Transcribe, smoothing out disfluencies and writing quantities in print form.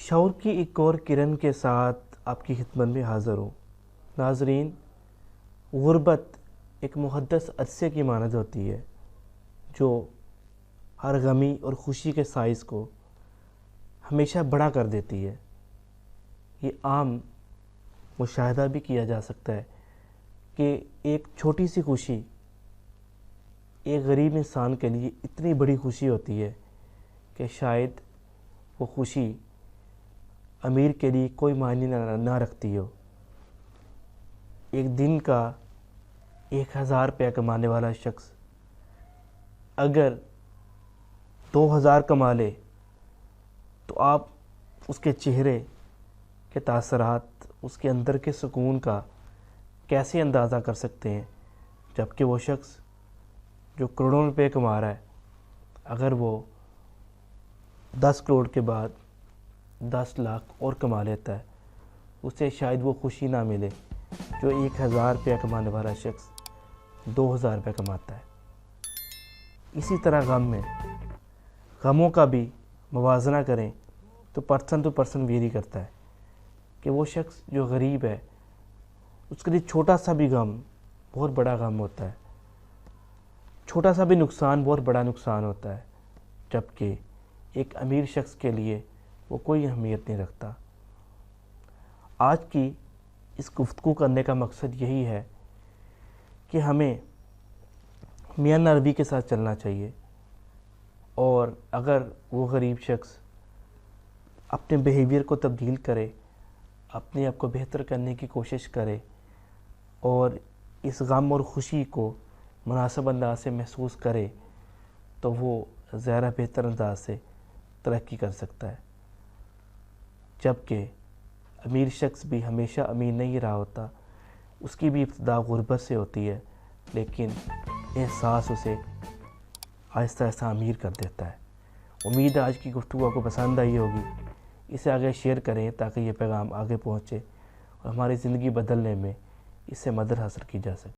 शऊर की एक और किरण के साथ आपकी खिदमत में हाज़िर हूँ। नाज़रीन, गुर्बत एक मुक़द्दस अरसे की मानद होती है जो हर गमी और ख़ुशी के साइज़ को हमेशा बड़ा कर देती है। ये आम मुशाहिदा भी किया जा सकता है कि एक छोटी सी खुशी एक गरीब इंसान के लिए इतनी बड़ी खुशी होती है कि शायद वो खुशी अमीर के लिए कोई मायने ना रखती हो। एक दिन का 1000 रुपया कमाने वाला शख्स अगर 2000 कमा ले तो आप उसके चेहरे के तासरात, उसके अंदर के सुकून का कैसे अंदाज़ा कर सकते हैं, जबकि वो शख्स जो करोड़ों रुपए कमा रहा है, अगर वो 10 करोड़ के बाद 10 लाख और कमा लेता है, उसे शायद वो खुशी ना मिले जो 1000 रुपया कमाने वाला शख्स 2000 रुपये कमाता है। इसी तरह गमों का भी मुवाज़ना करें तो पर्सन वेरी करता है कि वो शख्स जो गरीब है उसके लिए छोटा सा भी गम बहुत बड़ा गम होता है, छोटा सा भी नुकसान बहुत बड़ा नुकसान होता है, जबकि एक अमीर शख्स के लिए वो कोई अहमियत नहीं रखता। आज की इस गुफ्तगू करने का मकसद यही है कि हमें मियां नरवी के साथ चलना चाहिए, और अगर वो गरीब शख्स अपने बिहेवियर को तब्दील करे, अपने आप को बेहतर करने की कोशिश करे और इस गम और ख़ुशी को मुनासिब अंदाज से महसूस करे, तो वो ज़्यादा बेहतर अंदाज से तरक्की कर सकता है। जबकि अमीर शख्स भी हमेशा अमीर नहीं रहा होता, उसकी भी इब्तिदा गुर्बत से होती है, लेकिन एहसास उसे आहिस्ता आहिस्ता अमीर कर देता है। उम्मीद है आज की गुफ्तगू आपको पसंद आई होगी। इसे आगे शेयर करें ताकि ये पैगाम आगे पहुँचे और हमारी ज़िंदगी बदलने में इससे मदद हासिल की जा सके।